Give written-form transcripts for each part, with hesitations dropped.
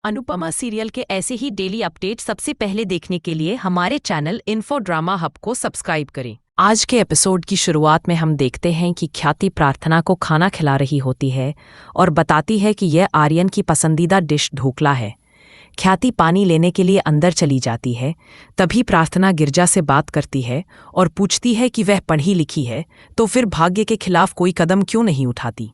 Anupama serial के ऐसे ही daily update सबसे पहले देखने के लिए हमारे चैनल इन्फो ड्रामा हब को सब्सक्राइब करें। आज के एपिसोड की शुरुआत में हम देखते हैं कि ख्याति प्रार्थना को खाना खिला रही होती है और बताती है कि यह आर्यन की पसंदीदा डिश ढोकला है। ख्याति पानी लेने के लिए अंदर चली जाती है। तभी प्रार्थना गिरजा से बात करती है और पूछती है कि वह पढ़ी लिखी है तो फिर भाग्य के खिलाफ कोई कदम क्यों नहीं उठाती।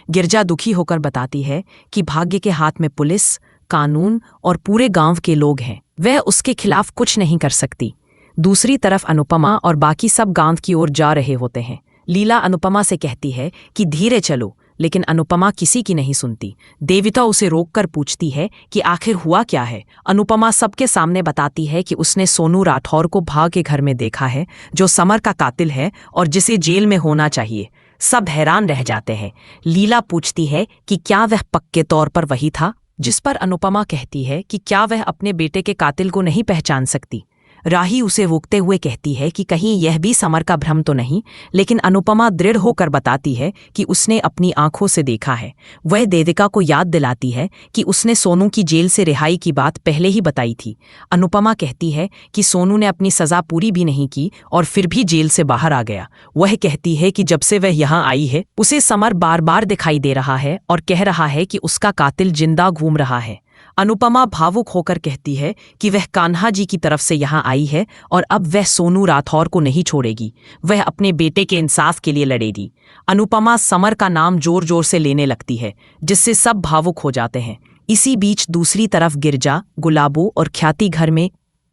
गिरजा दुखी होकर बताती है कि भाग्य के हाथ में पुलिस, कानून और पूरे गांव के लोग हैं, वह उसके खिलाफ कुछ नहीं कर सकती। दूसरी तरफ अनुपमा और बाकी सब गांव की ओर जा रहे होते हैं। लीला अनुपमा से कहती है कि धीरे चलो, लेकिन अनुपमा किसी की नहीं सुनती। देविता उसे रोककर पूछती है कि आखिर हुआ क्या है। अनुपमा सबके सामने बताती है कि उसने सोनू राठौर को भाग के घर में देखा है, जो समर का कातिल है और जिसे जेल में होना चाहिए। सब हैरान रह जाते हैं। लीला पूछती है कि क्या वह पक्के तौर पर वही था, जिस पर अनुपमा कहती है कि क्या वह अपने बेटे के कातिल को नहीं पहचान सकती। राही उसे रोकते हुए कहती है कि कहीं यह भी समर का भ्रम तो नहीं, लेकिन अनुपमा दृढ़ होकर बताती है कि उसने अपनी आंखों से देखा है। वह देविका को याद दिलाती है कि उसने सोनू की जेल से रिहाई की बात पहले ही बताई थी। अनुपमा कहती है कि सोनू ने अपनी सजा पूरी भी नहीं की और फिर भी जेल से बाहर आ गया। वह कहती है कि जब से वह यहाँ आई है उसे समर बार बार दिखाई दे रहा है और कह रहा है कि उसका कातिल जिंदा घूम रहा है। अनुपमा भावुक होकर कहती है कि वह कान्हा जी की तरफ से यहाँ आई है और अब वह सोनू राठौर को नहीं छोड़ेगी। वह अपने बेटे के इंसाफ के लिए लड़ेगी। अनुपमा समर का नाम जोर जोर से लेने लगती है, जिससे सब भावुक हो जाते हैं। इसी बीच दूसरी तरफ गिरजा, गुलाबो और ख्याति घर में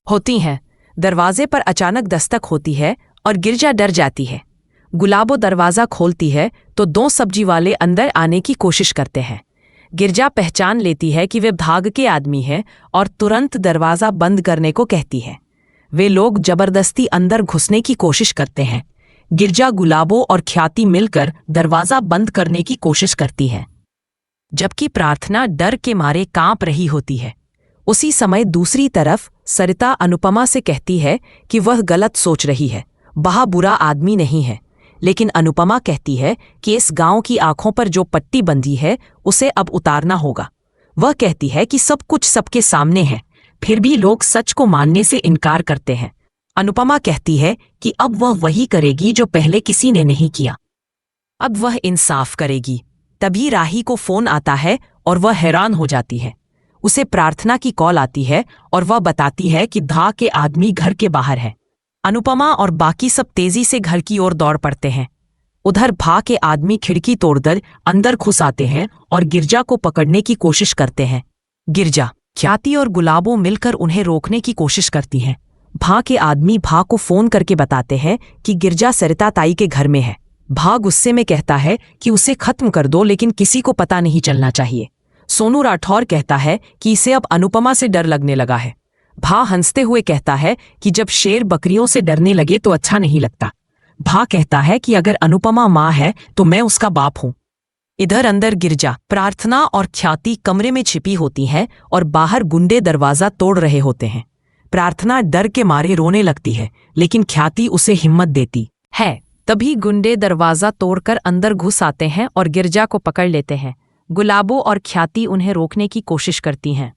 होती हैं। दरवाजे पर अचानक दस्तक होती है और गिरजा डर जाती है। गुलाबो दरवाज़ा खोलती है तो दो सब्जी वाले अंदर आने की कोशिश करते हैं। गिरजा पहचान लेती है कि वे भाग के आदमी हैं और तुरंत दरवाज़ा बंद करने को कहती है। वे लोग जबरदस्ती अंदर घुसने की कोशिश करते हैं। गिरजा, गुलाबो और ख्याति मिलकर दरवाज़ा बंद करने की कोशिश करती है, जबकि प्रार्थना डर के मारे कांप रही होती है। उसी समय दूसरी तरफ सरिता अनुपमा से कहती है कि वह गलत सोच रही है, वह बुरा आदमी नहीं है। लेकिन अनुपमा कहती है कि इस गांव की आंखों पर जो पट्टी बंधी है उसे अब उतारना होगा। वह कहती है कि सब कुछ सबके सामने है, फिर भी लोग सच को मानने से इनकार करते हैं। अनुपमा कहती है कि अब वह वही करेगी जो पहले किसी ने नहीं किया। अब वह इंसाफ करेगी। तभी राही को फोन आता है और वह हैरान हो जाती है। उसे प्रार्थना की कॉल आती है और वह बताती है कि धा के आदमी घर के बाहर है। अनुपमा और बाकी सब तेजी से घर की ओर दौड़ पड़ते हैं। उधर भा के आदमी खिड़की तोड़कर अंदर घुस आते हैं और गिरजा को पकड़ने की कोशिश करते हैं। गिरजा, ख्याति और गुलाबो मिलकर उन्हें रोकने की कोशिश करती हैं। भा के आदमी भा को फोन करके बताते हैं कि गिरजा सरिता ताई के घर में है। भा गुस्से में कहता है कि उसे खत्म कर दो, लेकिन किसी को पता नहीं चलना चाहिए। सोनू राठौर कहता है कि इसे अब अनुपमा से डर लगने लगा है। भा हंसते हुए कहता है कि जब शेर बकरियों से डरने लगे तो अच्छा नहीं लगता। भा कहता है कि अगर अनुपमा माँ है तो मैं उसका बाप हूं। इधर अंदर गिरजा, प्रार्थना और ख्याति कमरे में छिपी होती हैं और बाहर गुंडे दरवाजा तोड़ रहे होते हैं। प्रार्थना डर के मारे रोने लगती है, लेकिन ख्याति उसे हिम्मत देती है। तभी गुंडे दरवाजा तोड़कर अंदर घुस आते हैं और गिरजा को पकड़ लेते हैं। गुलाबो और ख्याति उन्हें रोकने की कोशिश करती हैं।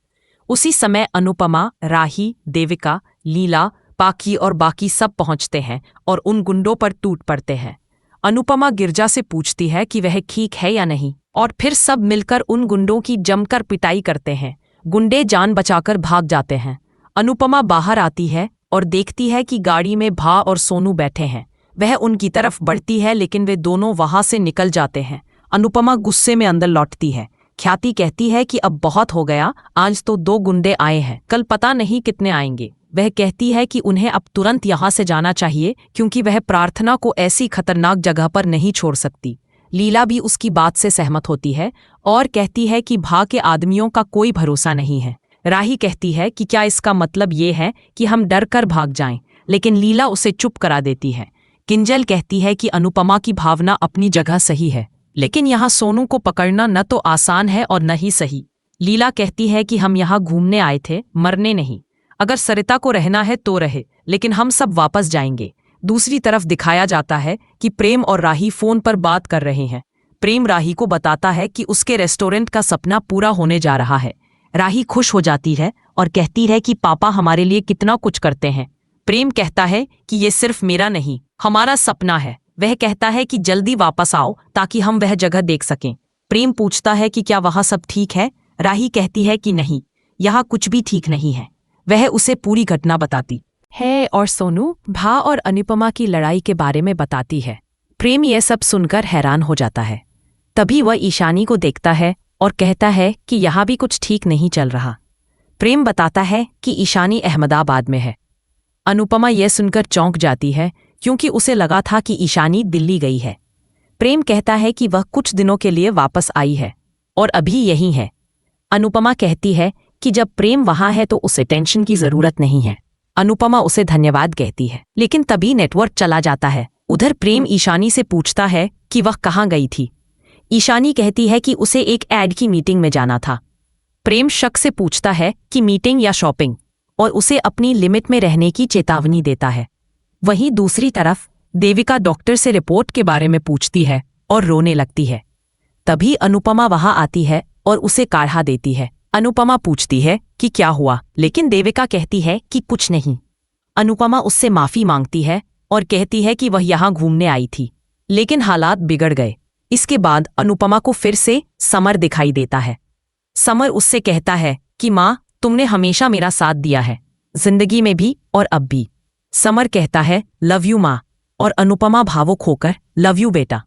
उसी समय अनुपमा, राही, देविका, लीला, पाकी और बाकी सब पहुंचते हैं और उन गुंडों पर टूट पड़ते हैं। अनुपमा गिरजा से पूछती है कि वह ठीक है या नहीं, और फिर सब मिलकर उन गुंडों की जमकर पिटाई करते हैं। गुंडे जान बचाकर भाग जाते हैं। अनुपमा बाहर आती है और देखती है कि गाड़ी में भा और सोनू बैठे हैं। वह उनकी तरफ बढ़ती है, लेकिन वे दोनों वहां से निकल जाते हैं। अनुपमा गुस्से में अंदर लौटती है। ख्याति कहती है कि अब बहुत हो गया, आज तो 2 गुंडे आए हैं, कल पता नहीं कितने आएंगे। वह कहती है कि उन्हें अब तुरंत यहाँ से जाना चाहिए, क्योंकि वह प्रार्थना को ऐसी खतरनाक जगह पर नहीं छोड़ सकती। लीला भी उसकी बात से सहमत होती है और कहती है कि भा के आदमियों का कोई भरोसा नहीं है। राही कहती है कि क्या इसका मतलब ये है कि हम डर कर भाग जाएं, लेकिन लीला उसे चुप करा देती है। किंजल कहती है कि अनुपमा की भावना अपनी जगह सही है, लेकिन यहाँ सोनू को पकड़ना न तो आसान है और न ही सही। लीला कहती है कि हम यहाँ घूमने आए थे, मरने नहीं। अगर सरिता को रहना है तो रहे, लेकिन हम सब वापस जाएंगे। दूसरी तरफ दिखाया जाता है कि प्रेम और राही फोन पर बात कर रहे हैं। प्रेम राही को बताता है कि उसके रेस्टोरेंट का सपना पूरा होने जा रहा है। राही खुश हो जाती है और कहती है कि पापा हमारे लिए कितना कुछ करते हैं। प्रेम कहता है कि ये सिर्फ मेरा नहीं, हमारा सपना है। वह कहता है कि जल्दी वापस आओ ताकि हम वह जगह देख सकें। प्रेम पूछता है कि क्या वहाँ सब ठीक है। राही कहती है कि नहीं, यहाँ कुछ भी ठीक नहीं है। वह उसे पूरी घटना बताती है और सोनू, भा और अनुपमा की लड़ाई के बारे में बताती है। प्रेम यह सब सुनकर हैरान हो जाता है। तभी वह ईशानी को देखता है और कहता है कि यहाँ भी कुछ ठीक नहीं चल रहा। प्रेम बताता है कि ईशानी अहमदाबाद में है। अनुपमा यह सुनकर चौंक जाती है क्योंकि उसे लगा था कि ईशानी दिल्ली गई है। प्रेम कहता है कि वह कुछ दिनों के लिए वापस आई है और अभी यहीं है। अनुपमा कहती है कि जब प्रेम वहां है तो उसे टेंशन की जरूरत नहीं है। अनुपमा उसे धन्यवाद कहती है, लेकिन तभी नेटवर्क चला जाता है। उधर प्रेम ईशानी से पूछता है कि वह कहाँ गई थी। ईशानी कहती है कि उसे एक ऐड की मीटिंग में जाना था। प्रेम शक से पूछता है कि मीटिंग या शॉपिंग, और उसे अपनी लिमिट में रहने की चेतावनी देता है। वहीं दूसरी तरफ देविका डॉक्टर से रिपोर्ट के बारे में पूछती है और रोने लगती है। तभी अनुपमा वहां आती है और उसे काढ़ा देती है। अनुपमा पूछती है कि क्या हुआ, लेकिन देविका कहती है कि कुछ नहीं। अनुपमा उससे माफी मांगती है और कहती है कि वह यहाँ घूमने आई थी, लेकिन हालात बिगड़ गए। इसके बाद अनुपमा को फिर से समर दिखाई देता है। समर उससे कहता है कि माँ, तुमने हमेशा मेरा साथ दिया है, जिंदगी में भी और अब भी। समर कहता है लव यू माँ, और अनुपमा भावुक होकर लव यू बेटा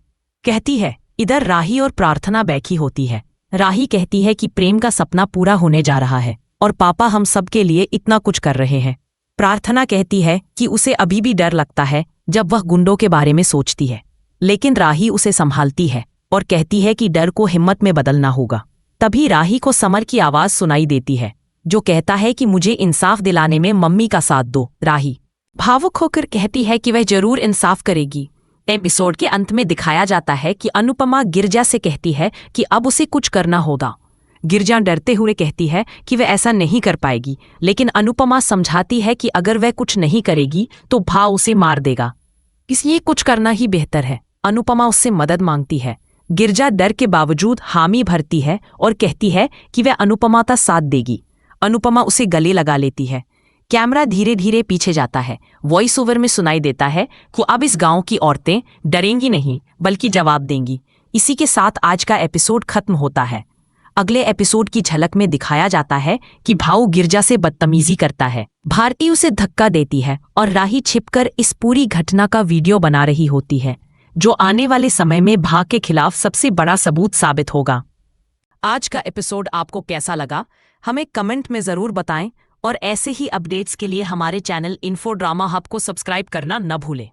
कहती है। इधर राही और प्रार्थना बैठी होती है। राही कहती है कि प्रेम का सपना पूरा होने जा रहा है और पापा हम सब के लिए इतना कुछ कर रहे हैं। प्रार्थना कहती है कि उसे अभी भी डर लगता है जब वह गुंडों के बारे में सोचती है, लेकिन राही उसे संभालती है और कहती है कि डर को हिम्मत में बदलना होगा। तभी राही को समर की आवाज सुनाई देती है जो कहता है कि मुझे इंसाफ दिलाने में मम्मी का साथ दो। राही भावुक होकर कहती है कि वह जरूर इंसाफ करेगी। एपिसोड के अंत में दिखाया जाता है कि अनुपमा गिरजा से कहती है कि अब उसे कुछ करना होगा। गिरजा डरते हुए कहती है कि वह ऐसा नहीं कर पाएगी, लेकिन अनुपमा समझाती है कि अगर वह कुछ नहीं करेगी तो भा उसे मार देगा, इसलिए कुछ करना ही बेहतर है। अनुपमा उससे मदद मांगती है। गिरजा डर के बावजूद हामी भरती है और कहती है कि वह अनुपमा का साथ देगी। अनुपमा उसे गले लगा लेती है। कैमरा धीरे धीरे पीछे जाता है। वॉइस ओवर में सुनाई देता है कि अब इस गांव की औरतें डरेंगी नहीं बल्कि जवाब देंगी। इसी के साथ आज का एपिसोड खत्म होता है। अगले एपिसोड की झलक में दिखाया जाता है कि भाऊ गिरजा से बदतमीजी करता है। भारती उसे धक्का देती है और राही छिपकर इस पूरी घटना का वीडियो बना रही होती है, जो आने वाले समय में भा के खिलाफ सबसे बड़ा सबूत साबित होगा। आज का एपिसोड आपको कैसा लगा हमें कमेंट में जरूर बताएं और ऐसे ही अपडेट्स के लिए हमारे चैनल इन्फो ड्रामा हब को सब्सक्राइब करना न भूलें।